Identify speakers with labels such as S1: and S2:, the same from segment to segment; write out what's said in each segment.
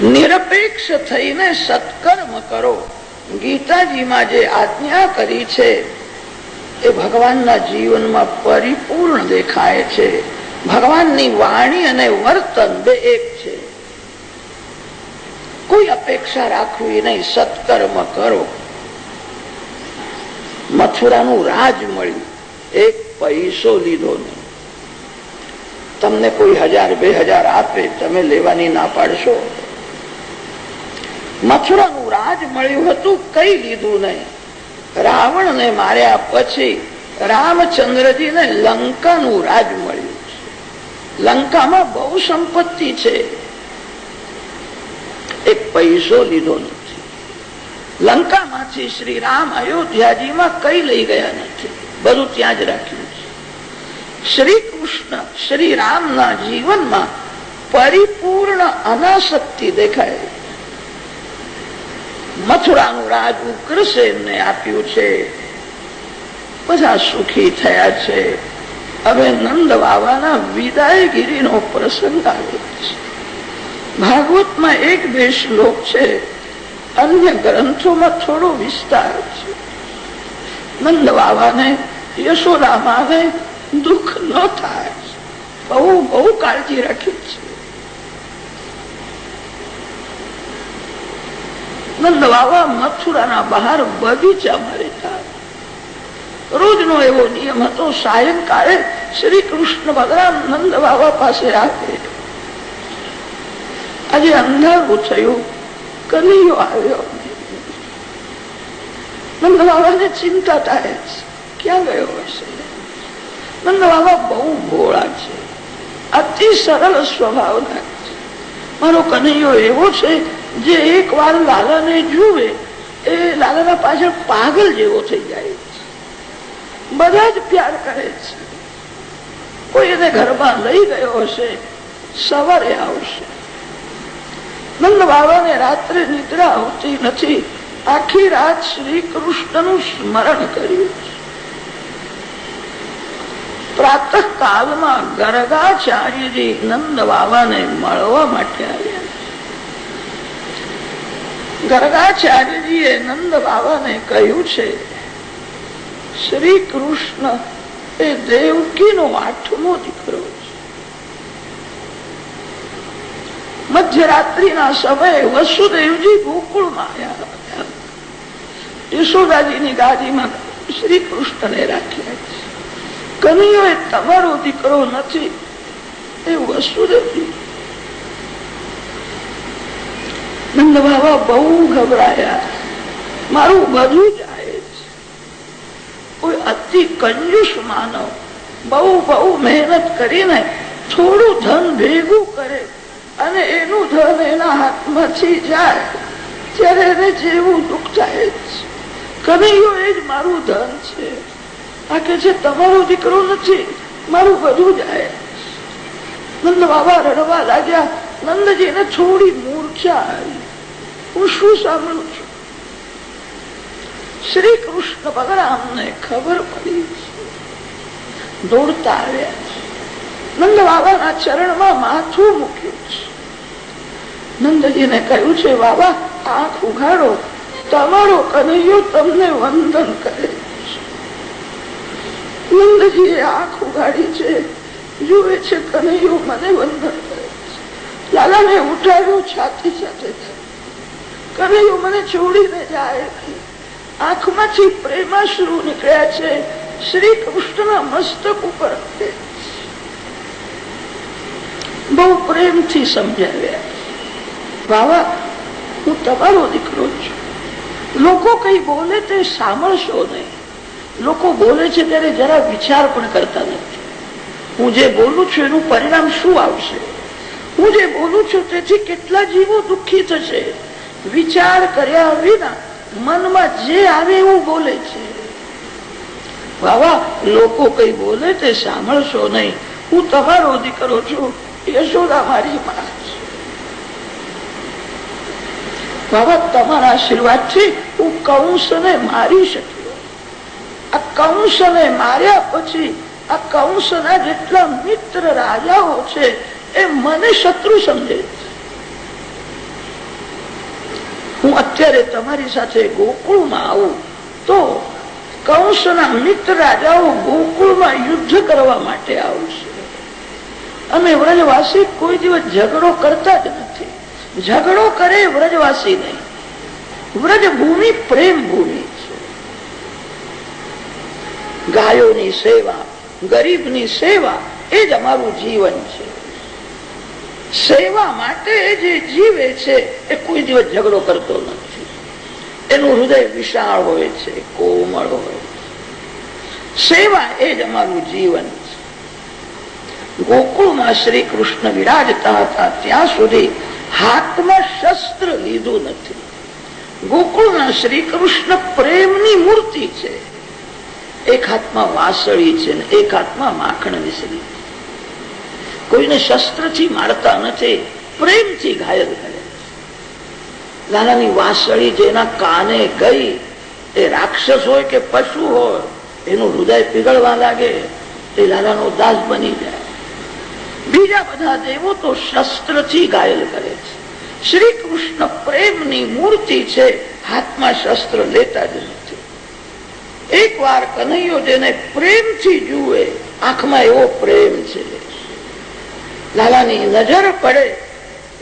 S1: નિરપેક્ષ થઈને સત્કર્મ કરો. ગીતાજીમાં જે આજ્ઞા કરી છે એ ભગવાનના જીવનમાં પરિપૂર્ણ દેખાય છે. ભગવાનની વાણી અને વર્તન બે એક છે. કોઈ અપેક્ષા રાખવી નહીં, સત્કર્મ કરો. મથુરાનું રાજ મળ્યું, એક પૈસો લીધો નહીં. તમને કોઈ 1000-2000 આપે, તમે લેવાની ના પાડશો? મથુરાનું રાજ મળ્યું હતું, કઈ લીધું નહીં. રાવણને માર્યા પછી રામચંદ્રજીને લંકાનું રાજ મળ્યું છે. લંકામાં બહુ સંપત્તિ છે, એક પૈસો લીધો નથી. લંકામાંથી શ્રી રામ અયોધ્યાજીમાં કઈ લઈ ગયા નથી, બધું ત્યાં જ રાખ્યું છે. શ્રી કૃષ્ણ શ્રી રામના જીવનમાં પરિપૂર્ણ અનાસક્તિ દેખાય. મથુરાનું રાજ ઉગ્રસેનને આપ્યું છે, બધા સુખી થયા છે. હવે નંદ બાબાના વિદાયગીરીનો પ્રસંગ આવ્યો છે. ભાગવતમાં 1-2 શ્લોક છે, અન્ય ગ્રંથોમાં થોડો વિસ્તાર છે. નંદ બાબાને યશોદામાને દુઃખ ન થાય, બહુ કાળજી રાખી છે. નંદ બાબા મથુરાના બહાર બગીચામાં રહેતા. રોજનો એવો નિયમ હતો, સાયંકાળે શ્રી કૃષ્ણ ભગવાન નંદ બાબા પાસે આવે. આજે અંધારું થયું, કનૈયો આવ્યો. નંદ બાબાને ચિંતા થાય છે, ક્યાં ગયો હશે? નંદ બાબા બહુ ભોળા છે, અતિ સરળ સ્વભાવના છે. મારો કનૈયો એવો છે જે એક વાર લાલાને જુએ એ લાલાના પાછળ પાગલ જેવો થઈ જાય છે. બધા જ પ્યાર કરે છે. કોઈ એને ઘરમાં લઈ ગયો હશે, સવારે આવશે. નંદ બાબાને રાત્રે નિદ્રા આવતી નથી, આખી રાત શ્રી કૃષ્ણનું સ્મરણ કર્યું છે. પ્રાતઃ કાળમાં ગરગાચાર્યજી નંદ બાબાને મળવા માટે આવ્યા. ગરગાચાર્યજીએ નંદ બાબાને કહ્યું છે, શ્રી કૃષ્ણ એ દેવકીનો 8મો દીકરો છે. મધ્યરાત્રિના સમયે વસુદેવજી ગોકુળમાં આવ્યા હતા. યશોદાજીની ગાદીમાં શ્રી કૃષ્ણને રાખ્યા છે. કનૈયો એ તમારો દીકરો નથી, એ વસુદેવજી. નંદ બાબા બહુ ગભરાયા, મારું બધું જાય છે. કોઈ અતિ કંજૂસ માનવ બહુ મહેનત કરીને થોડું ધન ભેગું કરે અને એનું ધન એના હાથમાંથી જાય ત્યારે એને જેવું દુઃખ થાય છે. કનૈયો એ જ મારું ધન છે. આ કે છે તમારો દીકરો નથી, મારું બધું જાય. નંદ બાબા રડવા લાગ્યા. નંદજીને થોડી મૂર્છા આવી. હું શું સાંભળું છું? શ્રી કૃષ્ણ બલરામને ખબર પડી છે, દોડતા આવ્યા છે. નંદ બાબાના ચરણમાં માથું મૂક્યું છે. નંદજીને કહ્યું છે, બાબા આંખ ઉઘાડો, તમારો કનૈયો તમને વંદન કરે છે. નંદજીએ આંખ ઉઘાડી છે, જુએ છે કનૈયો મને વંદન કરે છે. લાલાને ઉઠાવ્યો, છાતી સાથે કનૈયો મને છોડીને જાય. આંખમાંથી પ્રેમાશ્રુ નીકળ્યા છે, શ્રી કૃષ્ણના મસ્તક ઉપર બહુ પ્રેમથી સમજાવ્યા, બાબા હું તમારો દીકરો છું. લોકો કઈ બોલે તે સાંભળશો નહીં. લોકો બોલે છે ત્યારે જરા વિચાર પણ કરતા નથી. હું જે બોલું છું એનું પરિણામ શું આવશે? હું જે બોલું છું તેથી કેટલા જીવો દુઃખી થશે? વિચાર કર્યા વિના મનમાં જે આવે એવું બોલે છે. બાબા લોકો કઈ બોલે તે સાંભળશો નહીં. હું તમારો દીકરો છું, યશોદા મારી માં છે. બાબા તમારા આશીર્વાદથી હું કંસને મારી શક્યો. આ કંસને માર્યા પછી આ કંસના જેટલા મિત્ર રાજાઓ છે એ મને શત્રુ સમજે છે. હું અત્યારે તમારી સાથે ગોકુળમાં આવું તો કંસના મિત્ર રાજાઓ ગોકુળમાં યુદ્ધ કરવા માટે આવશે. અમે વ્રજવાસી કોઈ દિવસ ઝઘડો કરતા જ નથી. ઝઘડો કરે વ્રજવાસી નહીં. વ્રજ ભૂમિ પ્રેમ ભૂમિ છે. ગાયોની સેવા, ગરીબની સેવા એ જ અમારું જીવન છે. સેવા માટે જે જીવે છે એ કોઈ દિવસ ઝઘડો કરતો નથી. એનું હૃદય વિશાળ હોય છે, કોમળ હોય. સેવા એ જ અમારું જીવન છે. ગોકુળમાં શ્રી કૃષ્ણ વિરાજતા હતા ત્યાં સુધી હાથમાં શસ્ત્ર લીધું નથી. ગોકુળના શ્રી કૃષ્ણ પ્રેમની મૂર્તિ છે. એક હાથમાં વાસળી છે ને એક હાથમાં માખણ વિસરી. કોઈને શસ્ત્રથી મારતા નથી, પ્રેમથી ઘાયલ કરે. લાલાની વાસળી જેના કાને ગઈ એ રાક્ષસ હોય કે પશુ હોય એનું હૃદય પીગળવા લાગે, એ લાલાનો દાસ બની જાય. બીજા બધા દેવો તો શસ્ત્રથી ઘાયલ કરે છે. શ્રી કૃષ્ણ પ્રેમની મૂર્તિ છે, હાથમાં શસ્ત્ર લેતા જ નથી. એક વાર કનૈયો જેને પ્રેમથી જુએ, આંખમાં એવો પ્રેમ છે, લાલાની નજર પડે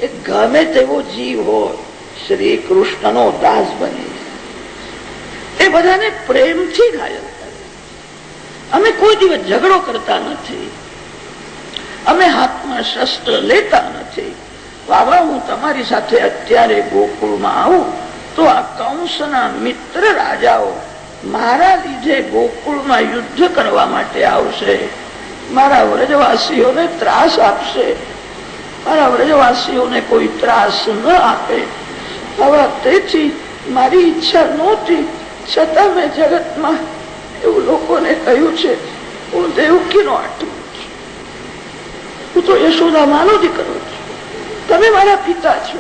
S1: એ ગમે તેવો જીવ હોય શ્રી કૃષ્ણનો દાસ બની જાય. એ બધાને પ્રેમથી ઘાયલ કરે. અમે કોઈ દિવસ ઝઘડો કરતા નથી. અમે હાથમાં શસ્ત્ર લેતા નથી. બાબા, હું તમારી સાથે અત્યારે ગોકુળમાં આવું તો આ કંસના મિત્ર રાજાઓ મારા લીધે ગોકુળમાં યુદ્ધ કરવા માટે આવશે. મારા વ્રજવાસીઓને ત્રાસ આપશે. મારા વ્રજવાસીઓને કોઈ ત્રાસ ન આપે. હવે તેથી મારી ઈચ્છા નહોતી, છતાં મેં જગતમાં એવું લોકોને કહ્યું છે હું દેવકીનો આત્મા છું. હું તો યશોદામાનો દીકરો છું. તમે મારા પિતા છો.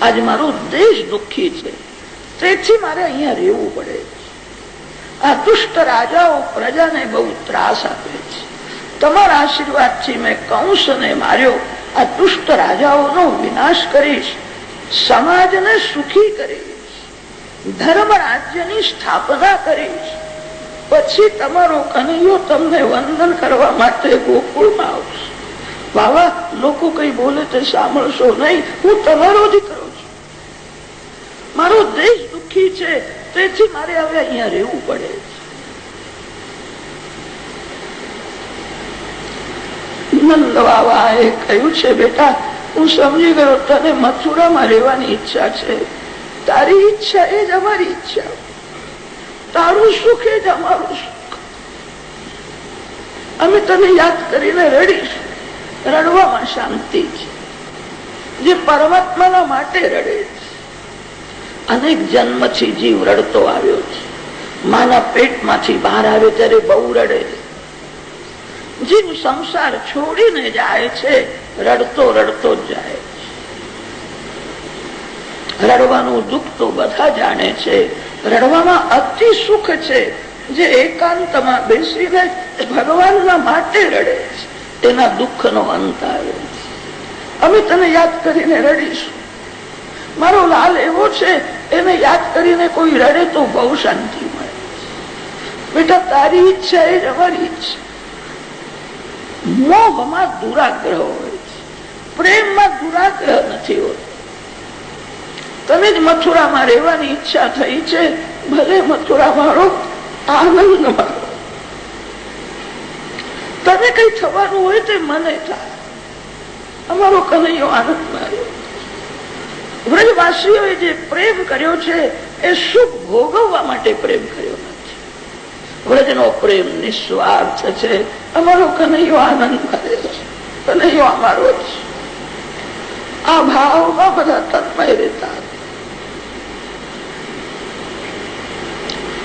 S1: આજ મારો દેશ દુઃખી છે, તેથી મારે અહીંયા રહેવું પડે છે. આ દુષ્ટ રાજાઓ પ્રજાને બહુ ત્રાસ આપે છે. તમારા આશીર્વાદથી મેં કંસને માર્યો. આ દુષ્ટ રાજાઓનો વિનાશ કરીશ, સમાજને સુખી કરીશ, ધર્મ રાજ્યની સ્થાપના કરીશ. પછી તમારો કનૈયો તમને વંદન કરવા માટે ગોકુળમાં આવશે. બાબા, લોકો કઈ બોલે તે સાંભળશો નહીં. હું તમારો દીકરો છું. મારો દેશ દુઃખી છે, તેથી મારે હવે અહીંયા રહેવું પડે. નંદ બાબાએ કહ્યું છે, બેટા હું સમજી ગયો તને મથુરામાં રહેવાની ઈચ્છા છે. તારી ઈચ્છા એ જ અમારી ઈચ્છા. તારું સુખ એ જ અમારું સુખ. અમે તને યાદ કરીને રડીશું. રડવામાં શાંતિ છે. જે પરમાત્માના માટે રડે છે. અનેક જન્મથી જીવ રડતો આવ્યો છે. માના પેટમાંથી બહાર આવે ત્યારે બહુ રડે છે. જીવ સંસાર છોડીને જાય છે, રડતો રડતો જ જાય છે. રડવાનું દુઃખ તો બધા જાણે છે. રડવામાં અતિ સુખ છે. જે એકાંતમાં બેસીને ભગવાનના માટે રડે છે તેના દુઃખનો અંત આવે છે. અમે તને યાદ કરીને રડીશું. મારો લાલ એવો છે, એને યાદ કરીને કોઈ રડે તો બહુ શાંતિ મળે. બેટા, તારી ઈચ્છા એ જ અમારી ઈચ્છા. મોહમાં દુરાગ્રહ હોય છે, પ્રેમમાં દુરાગ્રહ નથી હોતો. તમે જ મથુરામાં રહેવાની ઈચ્છા થઈ છે, ભલે મથુરામાં રહો, આનંદ મારો. તને કઈ થવાનું હોય તે મને થાય. અમારો કનૈયો આનંદ માર્યો. વ્રજવાસીઓએ જે પ્રેમ કર્યો છે એ સુખ ભોગવવા માટે પ્રેમ કર્યો નથી. વ્રજનો પ્રેમ નિસ્વાર્થ છે. અમારો કનૈયો આનંદ મારેલો છે. કનૈયો અમારો જ. આ ભાવમાં બધા તન્મય રહેતા.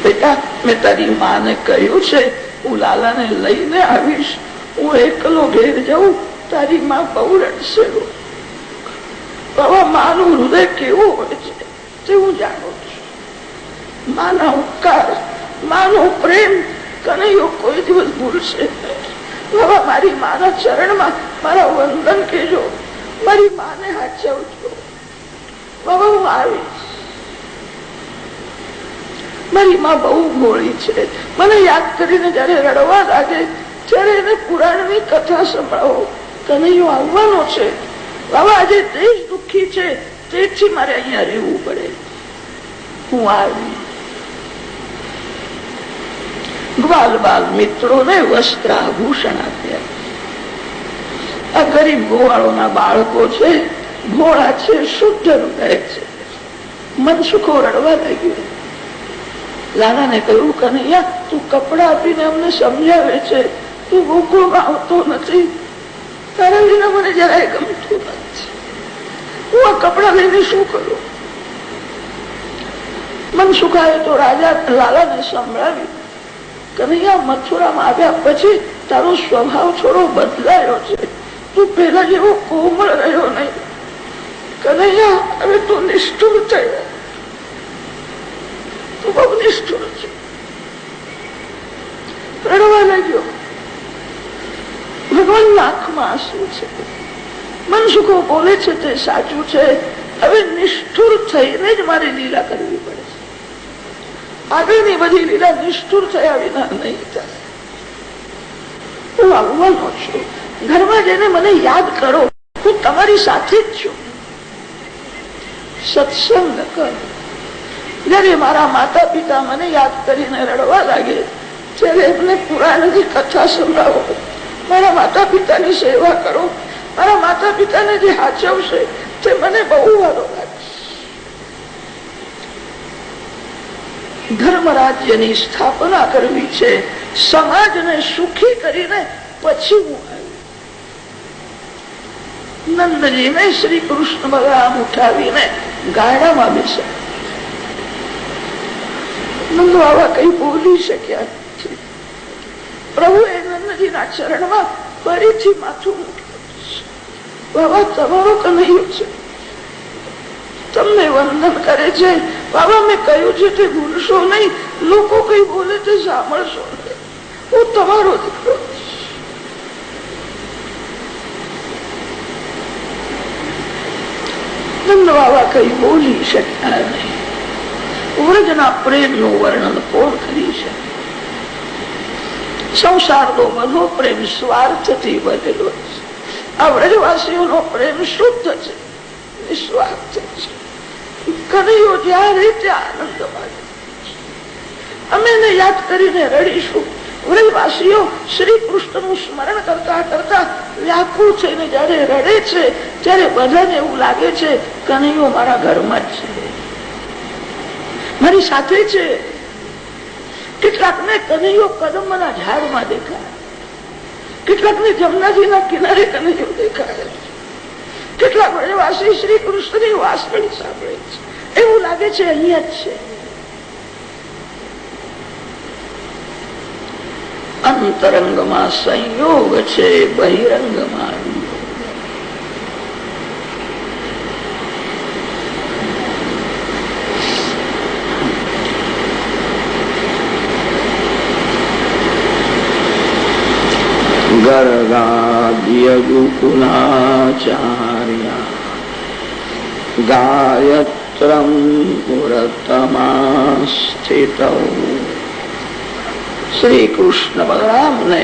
S1: બેટા, મેં તારી માને કહ્યું છે હું લાલાને લઈને આવીશ. હું એકલો ઘેર જાઉં, તારી માં બહુ રડશે. બાબા, માનું હૃદય કેવું હોય છે તે હું જાણું છું. માના ઉપકાર, માનો પ્રેમ કનૈયો કોઈ દિવસ ભૂલશે. બાબા, મારી માના ચરણમાં મારા વંદન કહેજો. મારી માને હાચવજો. બાબા હું આવીશ. મારી માં બહુ ભોળી છે, મને યાદ કરીને જયારે રડવા લાગે ત્યારે એને પુરાણની કથા સંભળાવો. કનૈયો આવવાનો છે બાબા, આજે દેશ દુઃખી છે, તેથી મારે અહીંયા રહેવું પડે. હું આવી. ગ્વાલ બાલ મિત્રોને વસ્ત્ર આભૂષણ આપ્યા. આ ગરીબ ગોવાળોના બાળકો છે, ભોળા છે, શુદ્ધ હૃદય છે. મનસુખો રડવા લાગ્યો. લાલાને કહ્યું, કનૈયા તું કપડા આપીને અમને સમજાવે છે, તું ગોકુળમાં આવતો નથી, તારા વિના મને જરાય ગમતું નથી. હું આ કપડા લઈને શું કરું? મનસુખાએ તો રાજા લાલાને સંભળાવી, કનૈયા મથુરામાં આવ્યા પછી તારો સ્વભાવ થોડો બદલાયો છે, તું પેલા જેવો કોમળ રહ્યો નહીં. કનૈયા હવે તું નિષ્ઠુર થયો, તું બહુ નિષ્ઠુર છે. રડવા લાગ્યો. ભગવાનના આંખમાં આંસુ છે. મનસુખો બોલે છે તે સાચું છે. હવે નિષ્ઠુર થઈને જ મારે લીલા કરવી પડે છે. આગળની બધી લીલા નિષ્ઠુર થયા વિના નહીં થાય. હું આવવાનો છું, ઘરમાં જઈને મને યાદ કરો, હું તમારી સાથે જ છું. સત્સંગ કર. જયારે મારા માતા પિતા મને યાદ કરીને રડવા લાગે ત્યારે એમને પુરાણની કથા સંભળાવો. મારા માતા પિતાની સેવા કરો. મારા માતા પિતાને જે હાચવશે તે મને બહુ વારો લાગશે. ધર્મ રાજ્યની સ્થાપના કરવી છે, સમાજને સુખી કરીને પછી હું આવી. નંદજીને શ્રી કૃષ્ણ બલરામ ઉઠાવીને ગાડામાં બેસાડ્યા. નંદ બાબા કઈ બોલી શક્યા નથી. પ્રભુએ નંદજીના ચરણમાં ફરીથી માથું મૂક્યું. બાબા તમારો કનૈયો છે, તમને વંદન કરે છે. બાબા મેં કહ્યું છે તે ભૂલશો નહીં, લોકો કઈ બોલે તે સાંભળશો નહીં. હું તમારો દીકરો. નંદ બાબા કઈ બોલી શક્યા નહીં. વ્રજના પ્રેમનું વર્ણન કોણ કરી શકે? સંસારનો બધો પ્રેમ સ્વાર્થથી બનેલો છે. આ વ્રજવાસીઓનો પ્રેમ શુદ્ધ છે, નિસ્વાર્થ છે. કનૈયો જ્યારે ત્યાં આનંદ માને. અમે એને યાદ કરીને રડીશું. વ્રજવાસીઓ શ્રી કૃષ્ણનું સ્મરણ કરતા કરતા વ્યાકુળ થઈને જયારે રડે છે ત્યારે બધાને એવું લાગે છે કનૈયો મારા ઘરમાં જ છે, મારી સાથે છે. કેટલાકને કનૈયો કદમના ઝાડમાં દેખાય, કેટલાકને જમનાજીના કિનારે કનૈયો દેખાય, કેટલાક વ્રજવાસી શ્રી કૃષ્ણની વાસણી સાંભળે છે, એવું લાગે છે અહીંયા જ છે. અંતરંગમાં સંયોગ છે, બહિરંગમાં ગર્ગાદ્ય ગુકુલાચાર્ય ગાયત્રમ પુરતમા સ્થિતૌ. શ્રી કૃષ્ણ બલરામને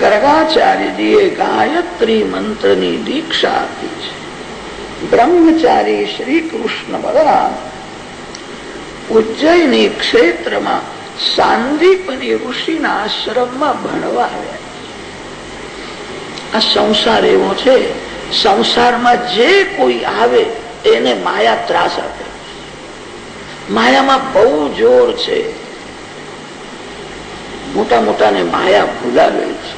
S1: ગર્ગાચાર્યજીએ ગાયત્રી મંત્રની દીક્ષા આપી છે. બ્રહ્મચારી શ્રી કૃષ્ણ બલરામ ઉજ્જૈની ક્ષેત્રમાં સાંદીપની ઋષિના આશ્રમમાં ભણવા આવ્યા. આ સંસાર એવો છે, સંસારમાં જે કોઈ આવે એને માયા ત્રાસ આપે. માયામાં બહુ જોર છે. મોટા મોટાને માયા ભૂલાવે છે.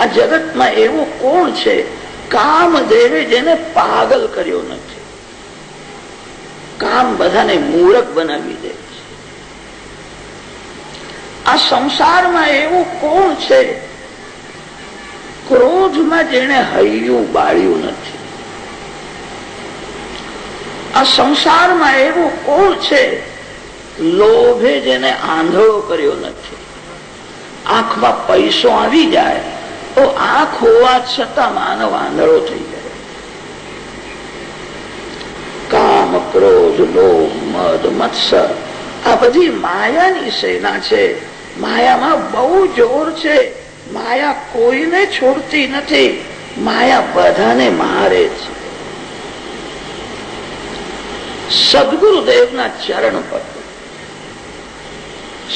S1: આ જગતમાં એવું કોણ છે કામદેવે જેને પાગલ કર્યો નથી? કામ બધાને મૂરખ બનાવી દે છે. આ સંસારમાં એવું કોણ છે ક્રોધમાં જેને હૈયું બાળ્યું નથી? આ સંસારમાં એવું કોણ છે લોભે જેને આંધળો કર્યો નથી? આંખમાં પૈસો આવી જાય તો આંખ હોવા છતાં માનવ આંધળો થઈ જાય. કામ ક્રોધ, લોભ, મદ, મત્સર આ બધી માયાની સેના છે. માયામાં બહુ જોર છે. માયા કોઈને છોડતી નથી. માયા બધાને મારે છે. સદગુરુદેવના ચરણ પકડો.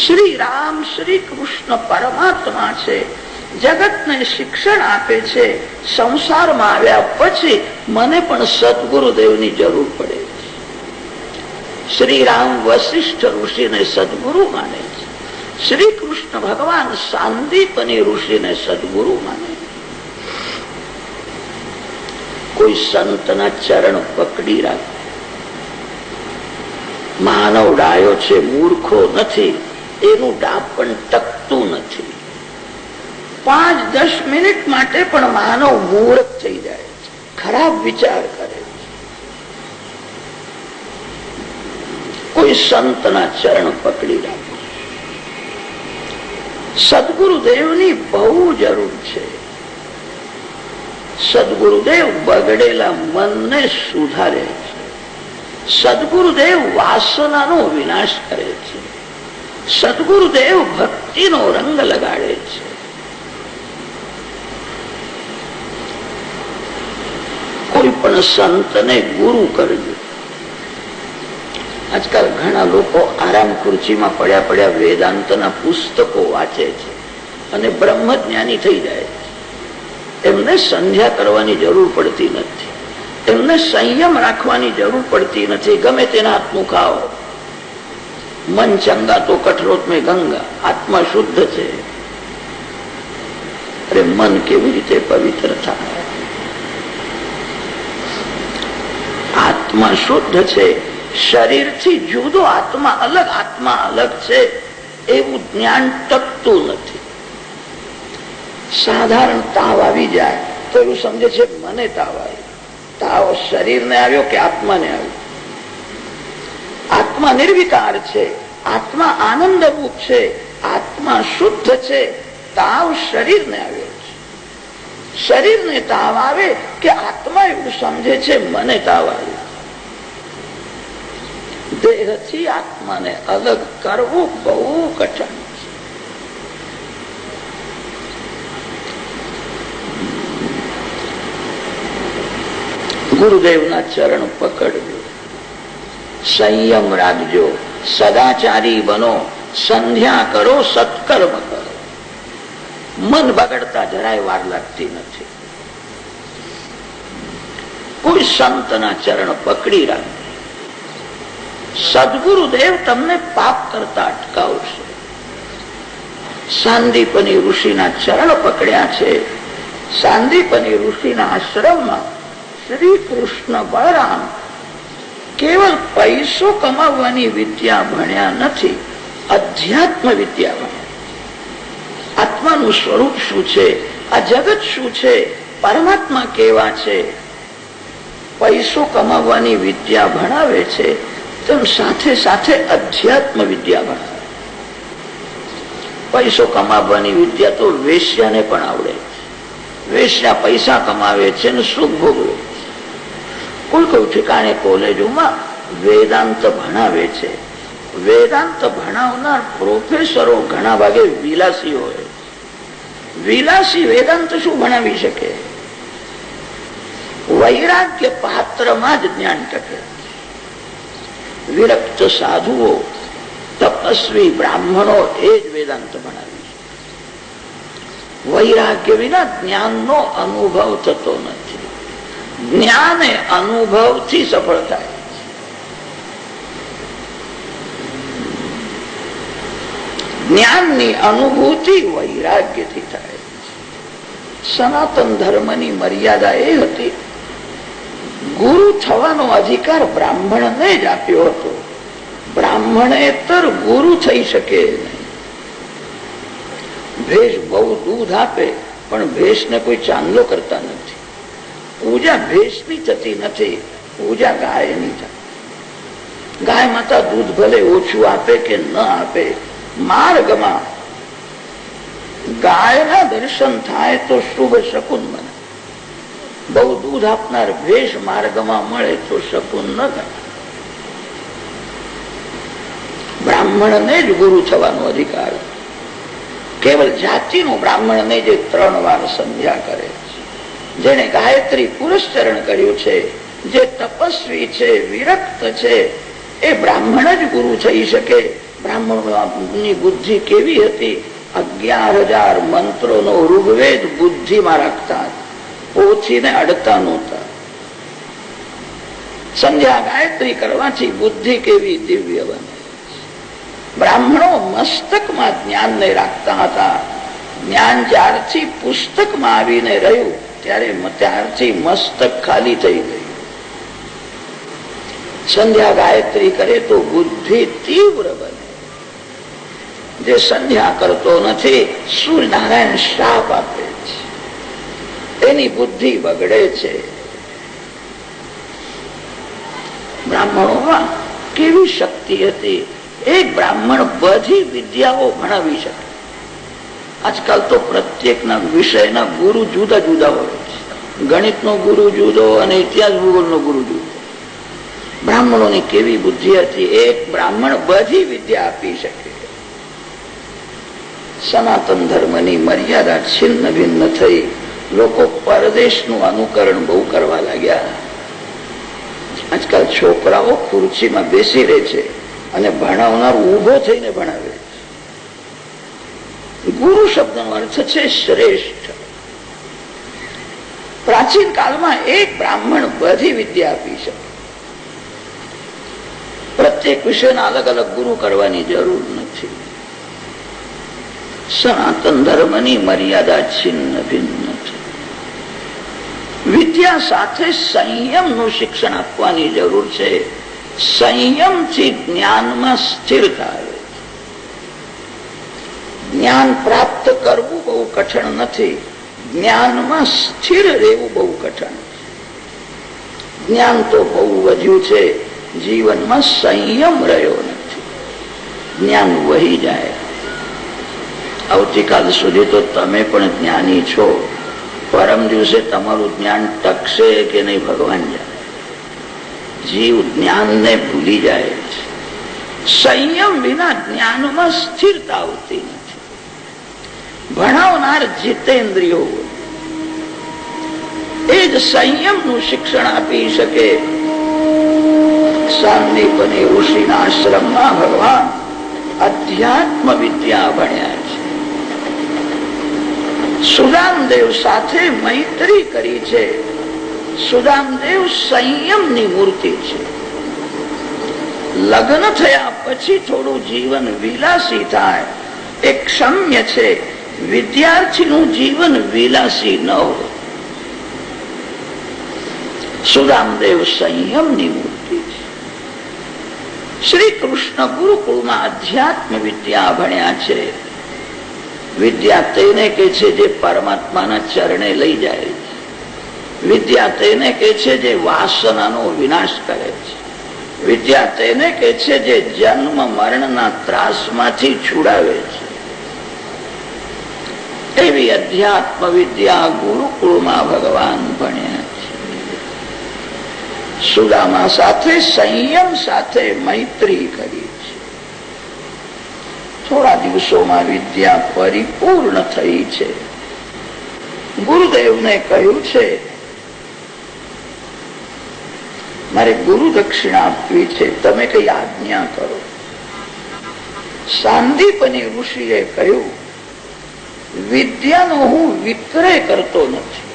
S1: શ્રી રામ શ્રી કૃષ્ણ પરમાત્મા છે. જગતને શિક્ષણ આપે છે. સંસારમાં આવ્યા પછી મને પણ સદગુરુદેવની જરૂર પડે છે. શ્રી રામ વશિષ્ઠ ઋષિને સદગુરુ માને છે. શ્રી કૃષ્ણ ભગવાન સાંદીપની ઋષિને સદગુરુ માને. કોઈ સંતના ચરણ પકડી રાખે. માનવ ડાયો છે, મૂર્ખો નથી. એનું ડાપણ ટકતું નથી. 5-10 મિનિટ માટે પણ માનવ મૂર્ખ થઈ જાય છે, ખરાબ વિચાર કરે છે. કોઈ સંતના ચરણ પકડી રાખો. સદગુરુદેવની બહુ જરૂર છે. સદગુરુદેવ બગડેલા મનને સુધારે છે. સદગુરુદેવ વાસનાનો વિનાશ કરે છે. સદગુરુદેવ ભક્તિનો રંગ લગાડે છે. કોઈ પણ સંતને ગુરુ કરજો. આજકાલ ઘણા લોકો આરામ ખુરશીમાં પડ્યા પડ્યા વેદાંતના પુસ્તકો વાંચે છે અને બ્રહ્મજ્ઞાની થઈ જાય છે. એમને સંધ્યા કરવાની જરૂર પડતી નથી. એમને સંયમ રાખવાની જરૂર પડતી નથી. ગમે તેના હાથનું ખાઓ. મન ચંગા તો કઠરોત મેં ગંગા. આત્મા શુદ્ધ છે. અરે મન કેવી રીતે પવિત્ર થાય? આત્મા શુદ્ધ છે. શરીરથી જુદો આત્મા અલગ છે એવું જ્ઞાન ટકતું નથી. સાધારણ તાવ આવી જાય તો એવું સમજે છે મને તાવ આવ્યો. તાવ શરીરને આવ્યો કે આત્માને આવ્યો? આત્મા નિર્વિકાર છે. આત્મા આનંદ રૂપ છે. આત્મા શુદ્ધ છે. તાવ શરીરને આવ્યો છે. શરીરને તાવ આવે કે આત્મા એવું સમજે છે મને તાવ આવ્યો. દેહથી આત્માને અલગ કરવું બહુ કઠણ છે. ગુરુદેવના ચરણ પકડજો. સંયમ રાખજો. સદાચારી બનો. સંધ્યા કરો. સત્કર્મ કરો. મન બગડતા જરાય વાર લાગતી નથી. કોઈ સંતના ચરણ પકડી રાખજો. સદગુરુદેવ તમને પાપ કરતા અટકાવશે. સાંદીપની ઋષિના ચરણ પકડ્યા છે. સાંદીપની ઋષિના આશ્રમમાં શ્રી કૃષ્ણ બળરામ કેવલ પૈસો કમાવવાની વિદ્યા ભણ્યા નથી, અધ્યાત્મ વિદ્યા ભણ્યા. આત્માનું સ્વરૂપ શું છે, આ જગત શું છે, પરમાત્મા કેવા છે, પૈસો કમાવવાની વિદ્યા ભણાવે છે તેમ સાથે સાથે અધ્યાત્મ વિદ્યા ભણાવે. પૈસો કમાવવાની વિદ્યા તો વેશ્યાને પણ આવડે છે. વેશ્યા પૈસા કમાવે છે ને સુખ ભોગવે છે. કોઈ કોઈ ઠેકાણે કોલેજોમાં વેદાંત ભણાવે છે. વેદાંત ભણાવનાર પ્રોફેસરો ઘણા ભાગે વિલાસી હોય. વિલાસી વેદાંત શું ભણાવી શકે? વૈરાગ્ય પાત્રમાં જ જ્ઞાન ટકે. વિરક્ત સાધુઓ, તપસ્વી બ્રાહ્મણો એ જ વેદાંત ભણાવી છે. વૈરાગ્ય વિના જ્ઞાનનો અનુભવ થતો નથી. જ્ઞાન એ અનુભવથી સફળ થાય. જ્ઞાનની અનુભૂતિ વૈરાગ્યથી થાય. સનાતન ધર્મની મર્યાદા એ હતી, ગુરુ થવાનો અધિકાર બ્રાહ્મણને જ આપ્યો હતો. બ્રાહ્મણેતર ગુરુ થઈ શકે નહીં. ભેષ બહુ દૂધ આપે પણ ભેષને કોઈ ચાંદલો કરતા નથી. પૂજા ભેષની થતી નથી, પૂજા ગાયની થાય. ગાય માતા દૂધ ભલે ઓછું આપે કે ન આપે, માર્ગમાં ગાયના દર્શન થાય તો શુભ શકુન બને. બહુ દૂધ આપનાર ભેષ માર્ગમાં મળે તો શકુન ન ગણાય. બ્રાહ્મણને જ ગુરુ થવાનો અધિકાર. કેવલ જાતિનું બ્રાહ્મણને જે 3 વાર સંધ્યા કરે છે, જેને ગાયત્રી પુરસ્ચરણ કર્યું છે, જે તપસ્વી છે, વિરક્ત છે, એ બ્રાહ્મણ જ ગુરુ થઈ શકે. બ્રાહ્મણોની બુદ્ધિ કેવી હતી? 11,000 મંત્રોનો ઋગ્વેદ બુદ્ધિમાં રાખતા હતા, પોથીને અડતા નહોતા. સંધ્યા ગાયત્રી કરવાથી બુદ્ધિ કેવી દિવ્ય બને. બ્રાહ્મણો મસ્તકમાં જ્ઞાનને રાખતા હતા. જ્ઞાન જ્યારથી પુસ્તકમાં આવીને રહ્યું ત્યારથી મસ્તક ખાલી થઈ ગયું. સંધ્યા ગાયત્રી કરે તો બુદ્ધિ તીવ્ર બને. જે સંધ્યા કરતો નથી, સૂર્યનારાયણ શ્રાપ આપે છે, એની બુદ્ધિ બગડે છે. બ્રાહ્મણોમાં કેવી શક્તિ હતી! એક બ્રાહ્મણ બધી વિદ્યાઓ ભણાવી શકે. આજકાલ તો પ્રત્યેકના વિષયના ગુરુ જુદા જુદા હોય છે. ગણિતનો ગુરુ જુદો અને ઇતિહાસ ભૂગોળનો ગુરુ જુદો. બ્રાહ્મણોની કેવી બુદ્ધિ હતી! એક બ્રાહ્મણ બધી વિદ્યા આપી શકે. સનાતન ધર્મની મર્યાદા છિન્ન ભિન્ન થઈ. લોકો પરદેશનું અનુકરણ બહુ કરવા લાગ્યા. આજકાલ છોકરાઓ ખુરશીમાં બેસી રહે છે અને ભણાવનાર ઉભો થઈને ભણાવે છે. ગુરુ શબ્દનો અર્થ છે શ્રેષ્ઠ. પ્રાચીન કાળમાં એક બ્રાહ્મણ બધી વિદ્યા આપી શકે. પ્રત્યેક વિષયના અલગ અલગ ગુરુ કરવાની જરૂર નથી. સનાતન ધર્મની મર્યાદા છિન્ન ભિન્ન છે. વિદ્યા સાથે સંયમનું શિક્ષણ આપવાની જરૂર છે. સંયમથી જ્ઞાનમાં સ્થિરતા આવે. જ્ઞાન પ્રાપ્ત કરવું બહુ કઠણ નથી, જ્ઞાનમાં સ્થિર રહેવું બહુ કઠણ છે. જ્ઞાન તો બહુ વધ્યું છે, જીવનમાં સંયમ રહ્યો નથી. જ્ઞાન વહી જાય. આવતીકાલ સુધી તો તમે પણ જ્ઞાની છો, પરમ દિવસે તમારું જ્ઞાન ટકશે કે નહીં ભગવાન જાણે. જીવ જ્ઞાનને ભૂલી જાય છે. સંયમ વિના જ્ઞાનમાં સ્થિરતા આવતી નથી. ભણાવનાર જીતેન્દ્રિયો એ જ સંયમનું શિક્ષણ આપી શકે. સાંદીપની ઋષિના આશ્રમમાં ભગવાન અધ્યાત્મ વિદ્યા ભણ્યા છે. સુદામદેવ સાથે મૈત્રી કરી છે. સુદામદેવ સંયમની મૂર્તિ છે. લગ્ન થયા પછી થોડું જીવન વિલાસી થાય એ ક્ષમ્ય છે. વિદ્યાર્થીનું જીવન વિલાસી ન હોય. સુદામદેવ સંયમની મૂર્તિ છે. શ્રી કૃષ્ણ ગુરુકુળમાં અધ્યાત્મ વિદ્યા ભણ્યા છે. વિદ્યા તેને કે છે જે પરમાત્માના ચરણે લઈ જાય છે. વિદ્યા તેને કે છે જે વાસનાનો વિનાશ કરે છે. વિદ્યા તેને કે છે જે જન્મ મરણના ત્રાસમાંથી છૂડાવે છે. એવી અધ્યાત્મ વિદ્યા ગુરુકુળમાં ભગવાન ભણ્યા છે. સુદામા સાથે સંયમ સાથે મૈત્રી કરી છે. થોડા દિવસોમાં વિદ્યા પરિપૂર્ણ થઈ છે. ગુરુદેવને કહ્યું છે મારે ગુરુ દક્ષિણા આપવી છે, તમે કઈ આજ્ઞા કરો. સાંદીપની ઋષિએ કહ્યું વિદ્યાનો હું વિક્રય કરતો નથી.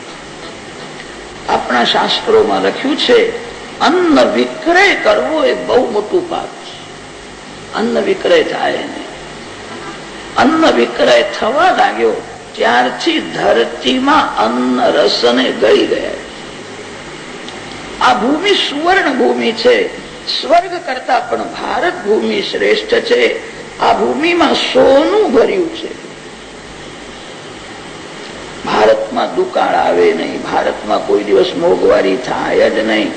S1: આપણા શાસ્ત્રોમાં લખ્યું છે અન્ન વિક્રય કરવો એ બહુ મોટું પાપ છે. અન્ન વિક્રય થાય નહીં. અન્ન વિક્રય થવા લાગ્યો ત્યારથી ધરતીમાં અન્ન રસને ગળી ગયા. આ ભૂમિ સુવર્ણ ભૂમિ છે. સ્વર્ગ કરતા પણ ભારત ભૂમિ શ્રેષ્ઠ છે. આ ભૂમિમાં સોનું ભર્યું છે. ભારતમાં દુકાળ આવે નહીં, ભારતમાં કોઈ દિવસ મોંઘવારી થાય જ નહીં.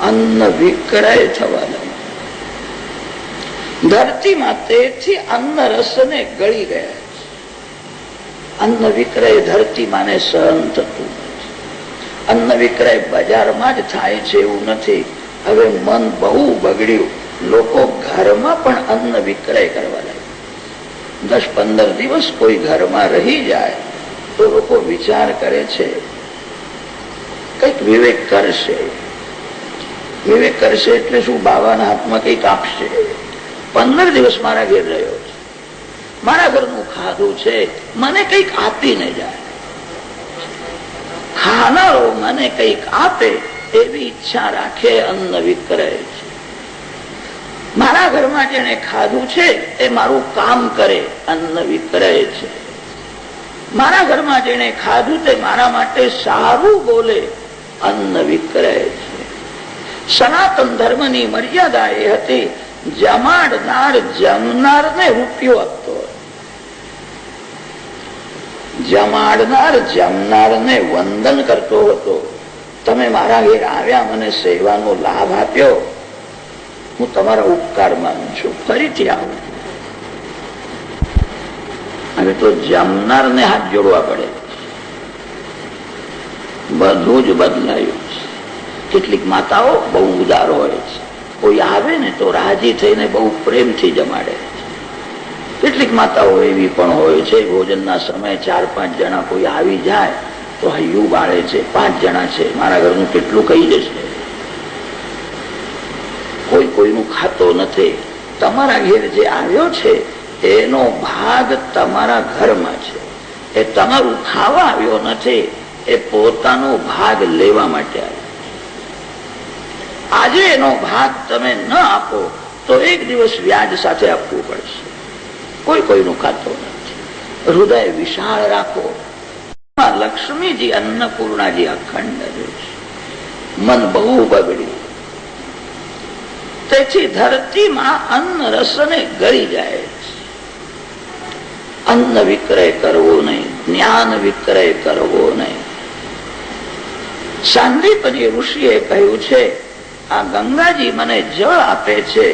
S1: અન્ન વિક્રય થવા લાગ્યો. ધરતીમાં તેથી અન્ન રસને ગળી ગયા. અન્ન વિક્રય ધરતીમાં સહન થતું નથી. અન્ન વિક્રય બજારમાં જ થાય છે એવું નથી. હવે મન બહુ બગડ્યું. લોકો ઘરમાં પણ અન્ન વિક્રય કરવા લાગ્યા. 10-15 દિવસ કોઈ ઘરમાં રહી જાય તો લોકો વિચાર કરે છે કઈક વિવેક કરશે. વિવેક કરશે એટલે શું? બાબાના હાથમાં કઈક આપશે. 15 દિવસ મારા ઘેર રહ્યો છે, મારા ઘરનું ખાધું છે, મને કઈક આપીને જાય. ખાનારો મને કઈક આપે એવી ઈચ્છા રાખે, અન્ન વિક્રય છે. મારા ઘરમાં જેને ખાધું છે એ મારું કામ કરે, અન્ન વિક્રય છે. મારા ઘરમાં જેને ખાધું તે મારા માટે સારું બોલે, અન્ન વિક્રય છે. સનાતન ધર્મની મર્યાદા એ હતી, જમાડનાર જમનારને રૂપિયો આપતો. જમાડનાર જમનારને વંદન કરતો હતો. તમે મારા ઘેર આવ્યા, મને સેવાનો લાભ આપ્યો, હું તમારા ઉપકાર માનું છું, ફરીથી આવું. હવે તો જમનારને હાથ જોડવા પડે. બધું જ બદલાયું છે. કેટલીક માતાઓ બહુ ઉદાર હોય છે, કોઈ આવે ને તો રાજી થઈને બહુ પ્રેમથી જમાડે. કેટલીક માતાઓ એવી પણ હોય છે, ભોજનના સમયે 4-5 જણા કોઈ આવી જાય તો હૈયું બાળે છે, 5 જણા છે, મારા ઘરનું કેટલું કહી જશે. કોઈ કોઈનું ખાતો નથી. તમારા ઘેર જે આવ્યો છે એનો ભાગ તમારા ઘરમાં છે. એ તમારું ખાવા આવ્યો નથી, એ પોતાનો ભાગ લેવા માટે આવ્યો. આજે એનો ભાગ તમે ન આપો તો એક દિવસ વ્યાજ સાથે આપવું પડશે. કોઈ કોઈનું ખાતો નથી. હૃદય વિશાળ રાખો. લક્ષ્મીજી અન્નપૂર્ણાજી અખંડ છે. મન બહુ બગડ્યું. તેથી ધરતીમાં અન્ન રસને ગળી જાય છે. અન્ન વિક્રય કરવો નહીં, જ્ઞાન વિક્રય કરવો નહીં. સાંદીપની ઋષિએ કહ્યું છે, આ ગંગાજી મને જળ આપે છે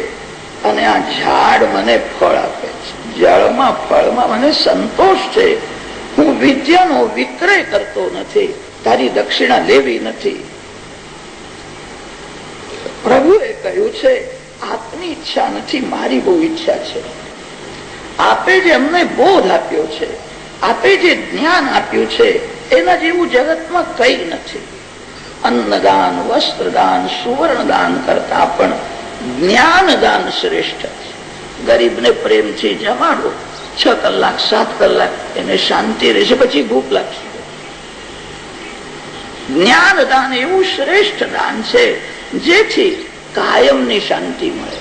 S1: અને આ ઝાડ મને ફળ આપે છે. જળમાં ફળમાં મને સંતોષ છે. હું વિદ્યાનો વિક્રય કરતો નથી, તારી દક્ષિણા લેવી નથી. પ્રભુએ કહ્યું છે, આપની ઈચ્છા નથી, મારી બહુ ઈચ્છા છે. આપે જે અમને બોધ આપ્યો છે, આપે જે જ્ઞાન આપ્યું છે, એના જેવું જગતમાં કઈ નથી. અન્નદાન, વસ્ત્રદાન, સુવર્ણદાન કરતા પણ જ્ઞાનદાન શ્રેષ્ઠ છે. ગરીબને પ્રેમથી જમાડો, 6 કલાક 7 કલાક એને શાંતિ રહેશે, પછી ભૂખ લાગશે. જ્ઞાનદાન એવું શ્રેષ્ઠ દાન છે જેથી કાયમની શાંતિ મળે.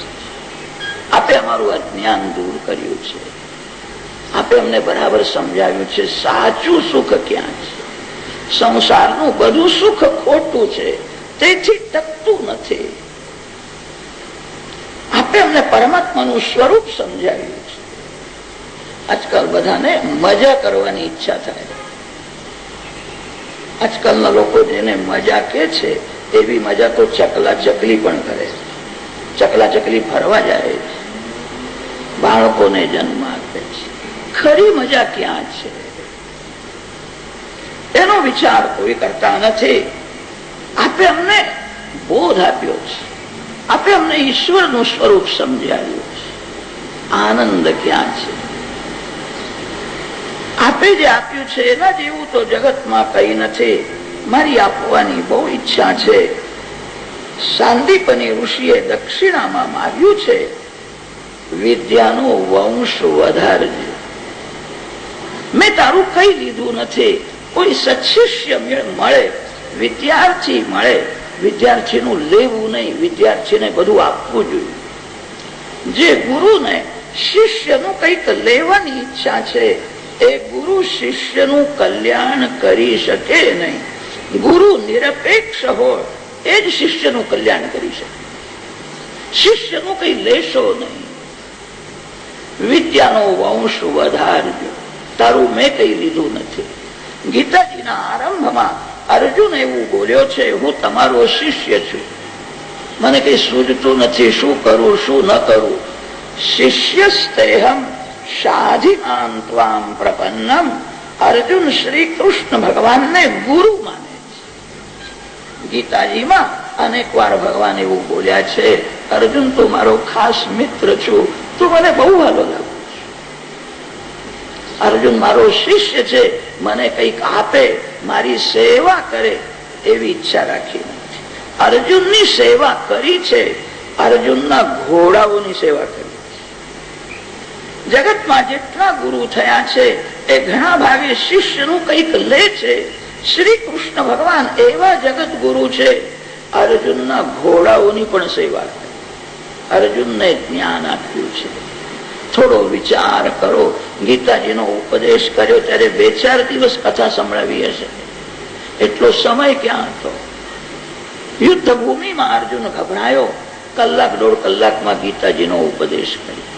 S1: આપે અમારું અજ્ઞાન દૂર કર્યું છે. આપે અમને બરાબર સમજાવ્યું છે સાચું સુખ ક્યાં છે. સંસારનું બધું સુખ ખોટું છે, તેથી ટકતું નથી. આપે અમને પરમાત્માનું સ્વરૂપ સમજાવ્યું છે. આજકાલ બધાને મજા કરવાની ઈચ્છા થાય. આજકાલના લોકો જેને મજા કે છે એવી મજા તો ચકલા ચકલી પણ કરે. ચકલા ચકલી ફરવા જાય છે, બાળકોને જન્મ આપે છે. ખરી મજા ક્યાં છે એનો વિચાર કોઈ કરતા નથી. આપે અમને બોધ આપ્યો છે, આપે અમને ઈશ્વરનું સ્વરૂપ સમજાવ્યું છે. આનંદ ક્યાં છે? આપે જે આપ્યું છે એના જેવું તો જગતમાં કઈ નથી. મારી આપવાની બહુ ઈચ્છા છે. સાંદીપની ઋષિએ દક્ષિણામાં માગ્યું છે, વિદ્યાનો વંશ વધારજે. મેં તારું કઈ લીધું નથી. કોઈ સત્શિષ્ય મળે, વિદ્યાર્થી મળે, વિદ્યાર્થીનું લેવું નહીં, વિદ્યાર્થીને બધું આપવું જોઈએ. જે ગુરુને શિષ્યનું કંઈક લેવાની ઈચ્છા છે એ ગુરુ શિષ્યનું કલ્યાણ કરી શકે નહીં. ગુરુ નિરપેક્ષ હોય એ જ શિષ્યનું કલ્યાણ કરી શકે. શિષ્યનું કઈ લેશો નહીં. વિદ્યાનો વંશ વધારજો. તારું મેં કઈ લીધું નથી. ગીતાજીના આરંભમાં અર્જુન એવું બોલ્યો છે, હું તમારો શિષ્ય છું, મને કઈ સૂઝતું નથી, શું કરું શું ન કરું. શિષ્યસ્તેહમ સાધિમાન ત્વામ પ્રપન્નમ. અર્જુન શ્રી કૃષ્ણ ભગવાનને ગુરુ માને છે. ગીતાજીમાં અનેક વાર ભગવાન એવું બોલ્યા છે, અર્જુન તો મારો ખાસ મિત્ર છું, તું મને બહુ હાલો લાગુ. અર્જુન મારો શિષ્ય છે, મને કંઈક આપે, મારી સેવા કરે એવી ઈચ્છા રાખી નથી. અર્જુનની સેવા કરી છે, અર્જુનના ઘોડાઓની સેવા કરી. જગતમાં જેટલા ગુરુ થયા છે એ ઘણા ભાગે શિષ્યનું કંઈક લે છે. શ્રી કૃષ્ણ ભગવાન એવા જગત ગુરુ છે, અર્જુનના ઘોડાઓની પણ સેવા કરે. અર્જુનને જ્ઞાન આપ્યું છે. થોડો વિચાર કરો, ગીતાજીનો ઉપદેશ કર્યો ત્યારે 2-4 દિવસ કથા સંભળાવી હશે. એટલો સમય ક્યાં હતો? યુદ્ધ ભૂમિમાં અર્જુન ગભરાયો, 1-1.5 કલાકમાં ગીતાજીનો ઉપદેશ કર્યો.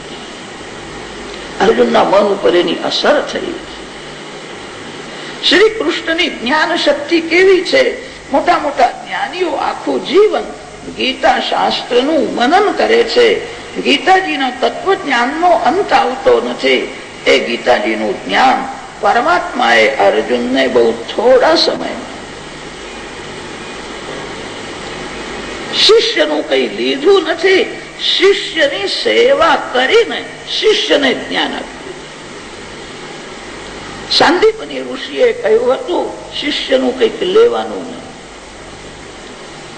S1: અર્જુનના મન ઉપર એની અસર થઈ. શ્રી કૃષ્ણની જ્ઞાન શક્તિ કેવી છે? મોટા મોટા જ્ઞાનીઓ આખું જીવન ગીતા શાસ્ત્રનું મનન કરે છે. ગીતાજીના તત્વજ્ઞાનનો અંત આવતો નથી. એ ગીતાજીનું જ્ઞાન પરમાત્માએ અર્જુનને બહુ થોડા સમયમાં, શિષ્યનું કઈ લીધું નથી, શિષ્યની સેવા કરીને શિષ્યને જ્ઞાન આપ્યું. સાંદીપની ઋષિએ કહ્યું હતું શિષ્યનું કંઈક લેવાનું નહીં.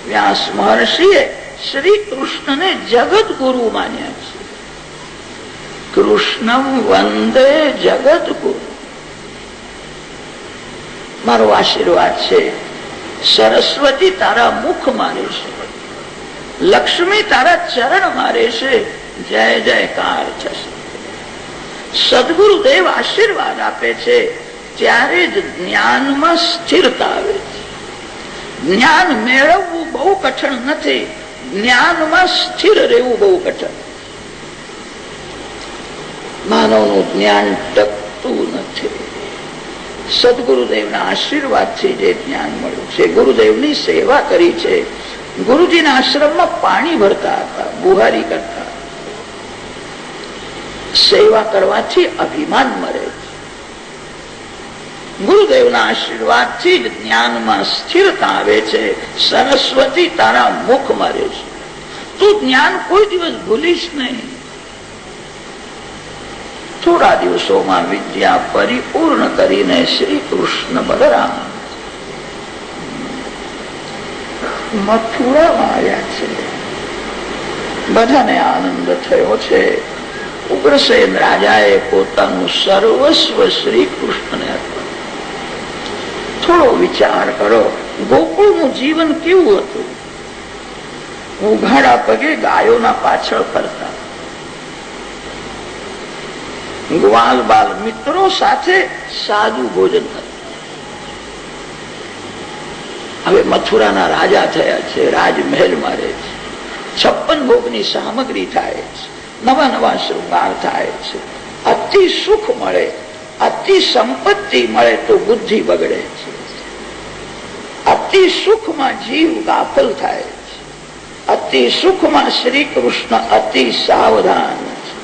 S1: વ્યાસ મહર્ષિએ શ્રી કૃષ્ણને જગત ગુરુ માન્યા છે. કૃષ્ણમ વંદે જગત ગુરુ. મારો આશીર્વાદ છે, સરસ્વતી તારા મુખ મારે છે, લક્ષ્મી તારા ચરણ મારે છે, જય જયકાર થશે. સદગુરુદેવ આશીર્વાદ આપે છે ત્યારે જ જ્ઞાનમાં સ્થિરતા આવે છે. જ્ઞાન મેળવવું બહુ કઠણ નથી, જ્ઞાનમાં સ્થિર રહેવું બહુ કઠણ. માનવનું જ્ઞાન ટકતું નથી. સદગુરુદેવના આશીર્વાદથી જે જ્ઞાન મળ્યું છે, ગુરુદેવની સેવા કરી છે. ગુરુજીના આશ્રમમાં પાણી ભરતા હતા, બુહારી કરતા. સેવા કરવાથી અભિમાન મળે છે. ગુરુદેવના આશીર્વાદથી જ જ્ઞાનમાં સ્થિરતા આવે છે. સરસ્વતી તારા મુખ મારે છે. તું જ્ઞાન કોઈ દિવસ ભૂલીશ નહીં. થોડા દિવસોમાં વિદ્યા પરિપૂર્ણ કરીને શ્રી કૃષ્ણ બલરામ મથુરામાં આવ્યા છે. બધાને આનંદ થયો છે. ઉગ્રસેન રાજાએ પોતાનું સર્વસ્વ શ્રી કૃષ્ણને આપ્યું. થોડો વિચાર કરો, ગોકુળનું જીવન કેવું હતું? ઉઘાડા પગે ગાયોના પાછળ ફરતા, ગ્વાલ બાલ મિત્રો સાથે સાદું ભોજન કરતા. હવે મથુરાના રાજા થયા છે, રાજમહેલમાં રહે છે. 56 ભોગની સામગ્રી થાય છે, નવા નવા શૃંગાર થાય છે. અતિ સુખ મળે, અતિ સંપત્તિ મળે તો બુદ્ધિ બગડે છે. અતિ સુખમાં જીવ ગાફલ થાય છે. અતિ સુખમાં શ્રી કૃષ્ણ અતિ સાવધાન છે.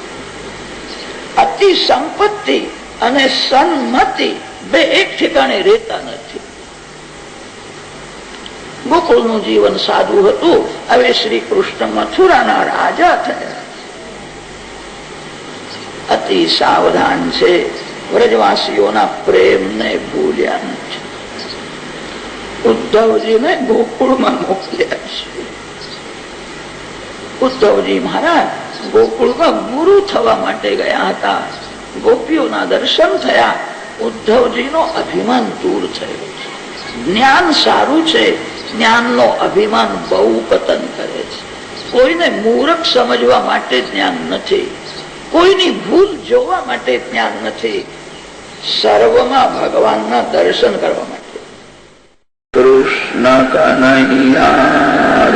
S1: અતિ સંપત્તિ અને સન્મતિ બે એક ઠેકાણે રહેતા નથી. ગોકુળનું જીવન સાદું હતું. હવે શ્રી કૃષ્ણ મથુરાના રાજા થયા, અતિ સાવધાન છે. વ્રજવાસીઓના પ્રેમને ભૂલ્યા નથી. ઉદ્ધવજીને ગોકુળમાં મોકલ્યા છે. ઉદ્ધવજી મહારાજ ગોકુળમાં ગુરુ થવા માટે ગયા હતા. ગોપીઓના દર્શન થયા. ઉદ્ધવજીનો અભિમાન દૂર થયો. જ્ઞાન સારું છે, જ્ઞાનનો અભિમાન બહુ પતન કરે છે. કોઈને મૂર્ખ સમજવા માટે જ્ઞાન નથી, કોઈની ભૂલ જોવા માટે જ્ઞાન નથી, સર્વમાં ભગવાનના દર્શન કરવા માટે. કૃષ્ણ કનૈયા